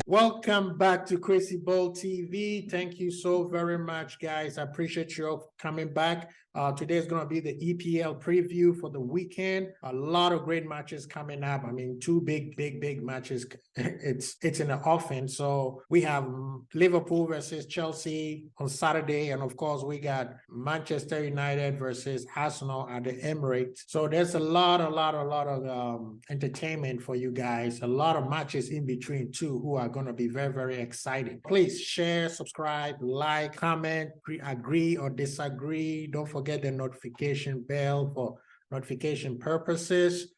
Welcome back to Crazy Ball TV. Thank you so very much, guys. I appreciate you all coming back. Today is going to be the EPL preview for the weekend. A lot of great matches coming up. I mean, two big matches. It's in the offing. So we have Liverpool versus Chelsea on Saturday, and of course we got Manchester United versus Arsenal at the Emirates. So there's a lot of entertainment for you guys. A lot of matches in between too, who are going to be very exciting. Please share, subscribe, like, comment, agree or disagree. Don't forget the notification bell for notification purposes.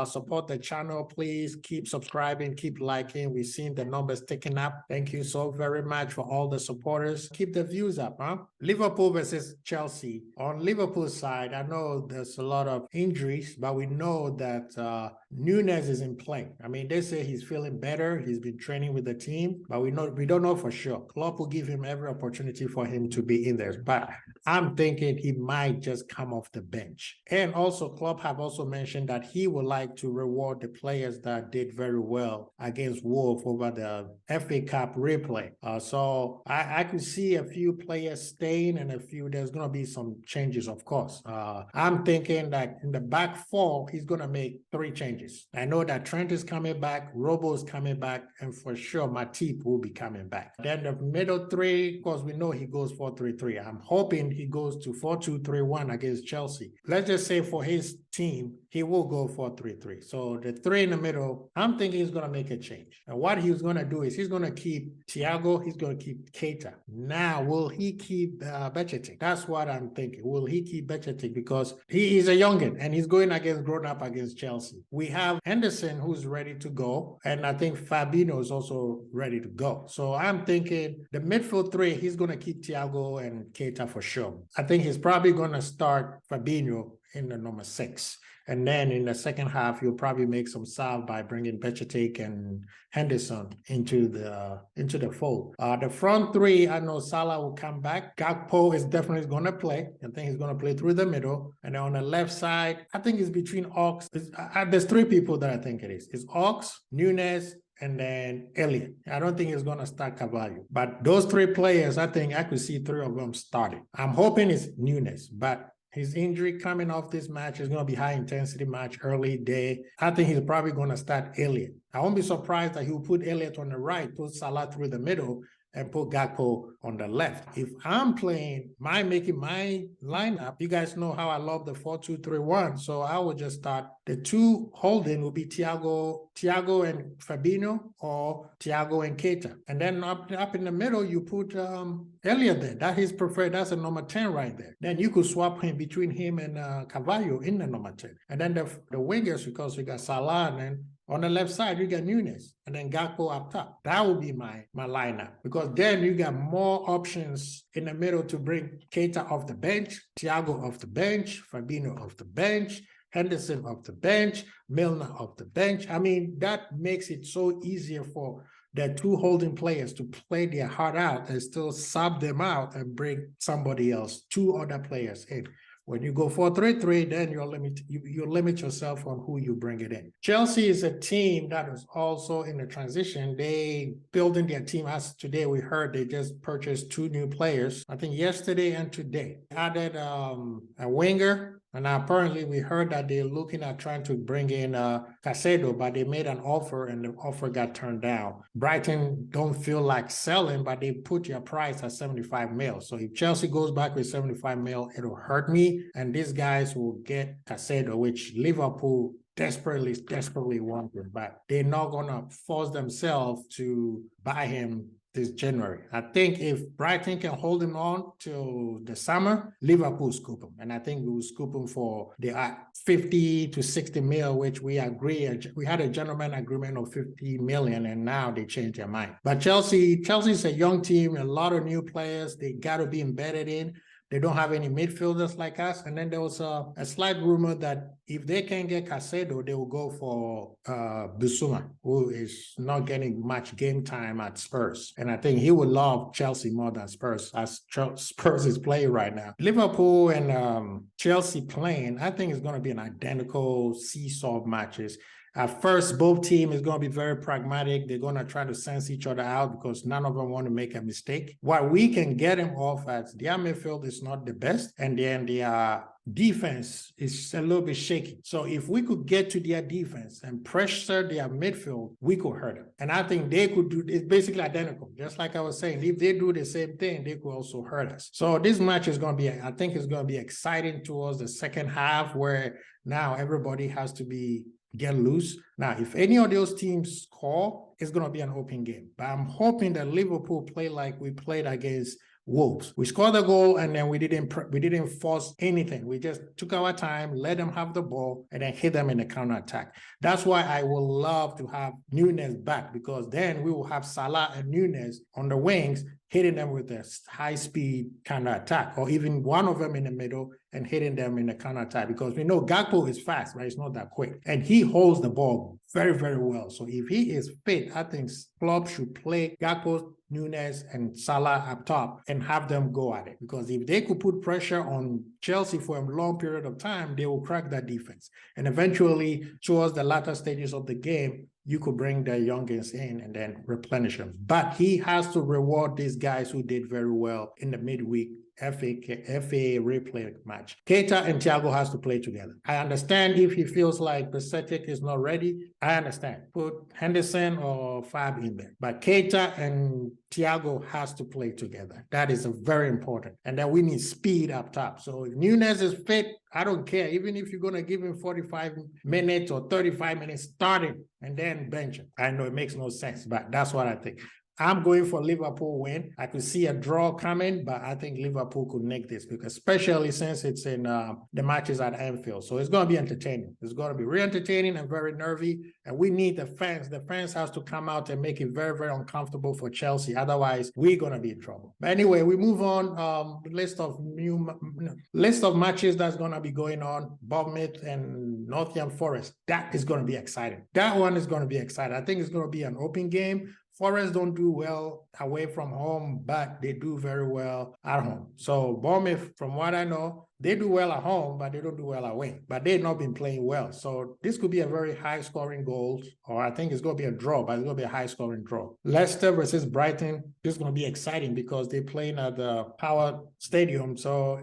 Support the channel, please. Keep subscribing, keep liking. We've seen the numbers ticking up. Thank you so very much for all the supporters. Keep the views up, huh? Liverpool versus Chelsea. On Liverpool's side, I know there's a lot of injuries, but we know that Nunes is in play. I mean, they say he's feeling better. He's been training with the team, but we don't know for sure. Klopp will give him every opportunity for him to be in there, but I'm thinking he might just come off the bench. And also, Klopp have also mentioned that he would like to reward the players that did very well against Wolves over the FA Cup replay. So I could see a few players staying and there's going to be some changes, of course. I'm thinking that in the back four, he's going to make 3 changes. I know that Trent is coming back, Robo is coming back, and for sure Matip will be coming back. Then the middle 3, of course, we know he goes 4-3-3. I'm hoping he goes to 4-2-3-1 against Chelsea. Let's just say for his team, he will go 4-3-3. So the 3 in the middle, I'm thinking he's going to make a change. And what he's going to do is he's going to keep Thiago, he's going to keep Keita. Now, will he keep Bechetic? That's what I'm thinking. Will he keep Bechetic? Because he is a youngin and he's going grown up against Chelsea. We have Henderson who's ready to go, and I think Fabinho is also ready to go. So I'm thinking the midfield 3, he's going to keep Thiago and Keita for sure. I think he's probably going to start Fabinho in the number 6. And then in the second half, you'll probably make some salve by bringing Bechetic and Henderson into the fold. The front 3, I know Salah will come back. Gakpo is definitely going to play. I think he's going to play through the middle. And then on the left side, I think it's between Ox. There's 3 people that I think it is. It's Ox, Nunes, and then Elliott. I don't think he's going to start Carvalho. But those 3 players, I think I could see 3 of them starting. I'm hoping it's Nunes, but his injury coming off this match is going to be high-intensity match, early day. I think he's probably going to start Elliott. I won't be surprised that he'll put Elliott on the right, put Salah through the middle, and put Gakpo on the left. If I'm making my lineup, you guys know how I love the 4-2-3-1, so I would just start. The 2 holding will be Thiago and Fabinho, or Thiago and Keita. And then up in the middle, you put Elliott there. That is preferred. That's a number 10 right there. Then you could swap him between him and Carvalho in the number 10. And then the wingers, because you got Salah, and then on the left side, you got Nunes, and then Gakpo up top. That would be my lineup, because then you got more options in the middle to bring Keita off the bench, Thiago off the bench, Fabinho off the bench, Henderson off the bench, Milner off the bench. I mean, that makes it so easier for the 2 holding players to play their heart out and still sub them out and bring somebody else, 2 other players in. When you go 4-3-3, then you limit yourself on who you bring it in. Chelsea is a team that is also in the transition. They building their team. As today we heard, they just purchased 2 new players. I think yesterday and today. Added a winger. And apparently we heard that they're looking at trying to bring in Caicedo, but they made an offer and the offer got turned down. Brighton don't feel like selling, but they put your price at 75 mil. So if Chelsea goes back with 75 mil, it'll hurt me. And these guys will get Caicedo, which Liverpool desperately want him back. They're not going to force themselves to buy him this January. I think if Brighton can hold him on till the summer, Liverpool scoop him. And I think we will scoop him for the 50 to 60 mil, which we agree. We had a gentleman agreement of 50 million, and now they changed their mind. But Chelsea's a young team, a lot of new players. They got to be embedded in. They don't have any midfielders like us. And then there was a slight rumor that if they can get Caicedo, they will go for Bissouma, who is not getting much game time at Spurs. And I think he would love Chelsea more than Spurs, as Spurs is playing right now. Liverpool and Chelsea playing, I think it's going to be an identical seesaw of matches. At first, both teams is going to be very pragmatic. They're going to try to sense each other out because none of them want to make a mistake. What we can get them off at, their midfield is not the best, and then their defense is a little bit shaky. So if we could get to their defense and pressure their midfield, we could hurt them. And I think they could do, it's basically identical. Just like I was saying, if they do the same thing, they could also hurt us. So this match is going to be, I think it's going to be exciting towards the second half, where now everybody has to get loose. Now, if any of those teams score, it's going to be an open game. But I'm hoping that Liverpool play like we played against Wolves. We scored the goal and then we didn't force anything. We just took our time, let them have the ball, and then hit them in the counter attack. That's why I would love to have Nunes back, because then we will have Salah and Nunes on the wings, hitting them with a high-speed counter-attack, or even one of them in the middle and hitting them in the counter-attack, because we know Gakpo is fast, right? It's not that quick. And he holds the ball very, very well. So if he is fit, I think Klopp should play Gakpo, Nunes, and Salah up top and have them go at it. Because if they could put pressure on Chelsea for a long period of time, they will crack that defense. And eventually, towards the latter stages of the game, you could bring the youngins in and then replenish them. But he has to reward these guys who did very well in the midweek FA replay match. Keita and Thiago has to play together. I understand if he feels like Pathetic is not ready. I understand. Put Henderson or Fab in there. But Keita and Thiago has to play together. That is very important. And then we need speed up top. So if Nunes is fit, I don't care. Even if you're going to give him 45 minutes or 35 minutes, start him and then bench him. I know it makes no sense, but that's what I think. I'm going for Liverpool win. I could see a draw coming, but I think Liverpool could nick this, because especially since it's in the matches at Anfield. So it's going to be entertaining. It's going to be really entertaining and very nervy. And we need the fans. The fans have to come out and make it very, very uncomfortable for Chelsea. Otherwise, we're going to be in trouble. But anyway, we move on. List of matches that's going to be going on. Bournemouth and Nottingham Forest. That is going to be exciting. That one is going to be exciting. I think it's going to be an open game. Forest don't do well away from home, but they do very well at home. So Bournemouth, from what I know, they do well at home, but they don't do well away. But they've not been playing well. So this could be a very high-scoring goal, or I think it's going to be a draw, but it's going to be a high-scoring draw. Leicester versus Brighton, this is going to be exciting because they're playing at the Power Stadium. So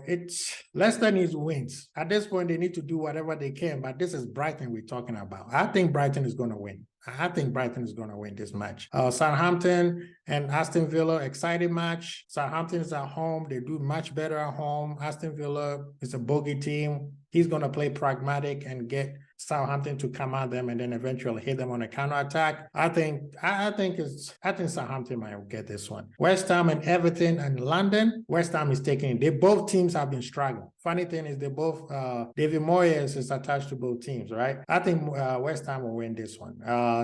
Leicester needs wins. At this point, they need to do whatever they can, but this is Brighton we're talking about. I think Brighton is going to win. I think Brighton is going to win this match. Southampton and Aston Villa, exciting match. Southampton is at home. They do much better at home. Aston Villa is a bogey team. He's going to play pragmatic and get Southampton to come at them and then eventually hit them on a counterattack. I think Southampton might get this one. West Ham and Everton and London. West Ham is taking it. Both teams have been struggling. Funny thing is, they both David Moyes is attached to both teams, right? I think West Ham will win this one.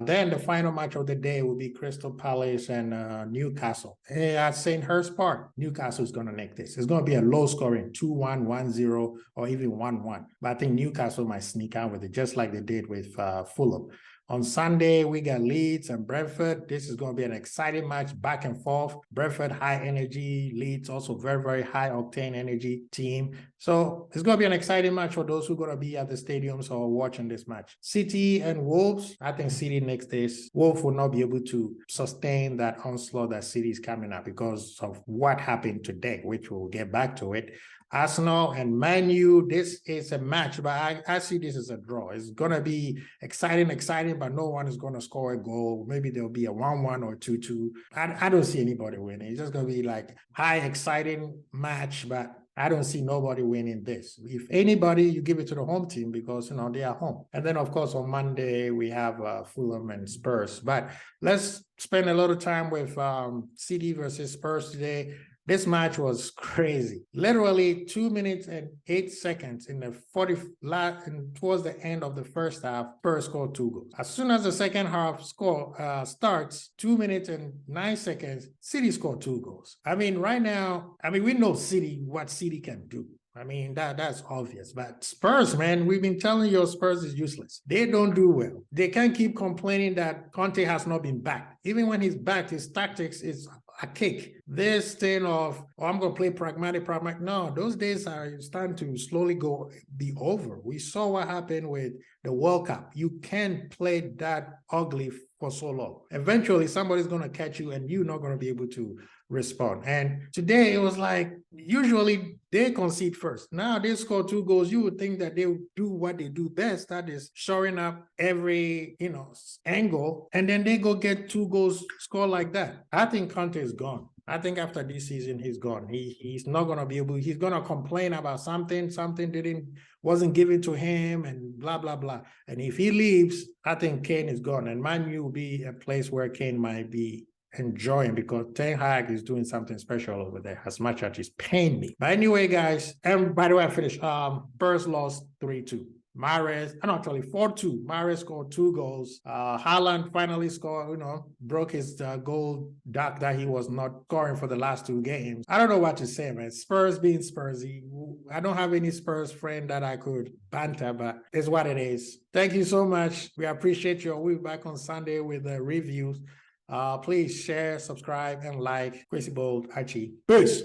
Then the final match of the day will be Crystal Palace and Newcastle. At St. Hurst Park, Newcastle is going to make this. It's going to be a low scoring 2-1, 1-0, or even 1-1. But I think Newcastle might sneak out with it, just like they did with Fulham. On Sunday, we got Leeds and Brentford. This is going to be an exciting match, back and forth. Brentford, high energy. Leeds, also very, very high octane energy team. So it's going to be an exciting match for those who are going to be at the stadiums or watching this match. City and Wolves. I think City next days. Wolves will not be able to sustain that onslaught that City is coming up because of what happened today, which we'll get back to it. Arsenal and ManU, this is a match, but I see this as a draw. It's going to be exciting, but no one is going to score a goal. Maybe there'll be a 1-1 or 2-2. I don't see anybody winning. It's just going to be like high, exciting match, but I don't see nobody winning this. If anybody, you give it to the home team because, they are home. And then, of course, on Monday, we have Fulham and Spurs. But let's spend a lot of time with City versus Spurs today. This match was crazy. Literally 2 minutes and 8 seconds in the towards the end of the first half, Spurs scored 2 goals. As soon as the second half starts, 2 minutes and 9 seconds, City scored 2 goals. Right now, we know what City can do. That's obvious. But Spurs, man, we've been telling you Spurs is useless. They don't do well. They can't keep complaining that Conte has not been backed. Even when he's backed, his tactics is a kick. This thing of, oh, I'm going to play pragmatic. No, those days are starting to slowly be over. We saw what happened with the World Cup. You can't play that ugly for so long. Eventually, somebody's going to catch you and you're not going to be able to respond. And today it was like, usually they concede first. Now they score 2 goals. You would think that they would do what they do best. That is shoring up every, angle. And then they go get 2 goals score like that. I think Conte is gone. I think after this season, he's gone. He's not going to be able, he's going to complain about something wasn't given to him and blah, blah, blah. And if he leaves, I think Kane is gone. And ManU will be a place where Kane might be enjoying, because Ten Hag is doing something special over there, as much as it's paying me. But anyway, guys, and by the way, I finished. Spurs lost 3-2. Mahrez, actually 4-2. Mahrez scored 2 goals. Haaland finally scored, broke his goal duck that he was not scoring for the last 2 games. I don't know what to say, man. Spurs being Spursy. I don't have any Spurs friend that I could banter, but it's what it is. Thank you so much. We appreciate you. We'll be back on Sunday with the reviews. Please share, subscribe, and like. Crazy Bold Archie. Peace.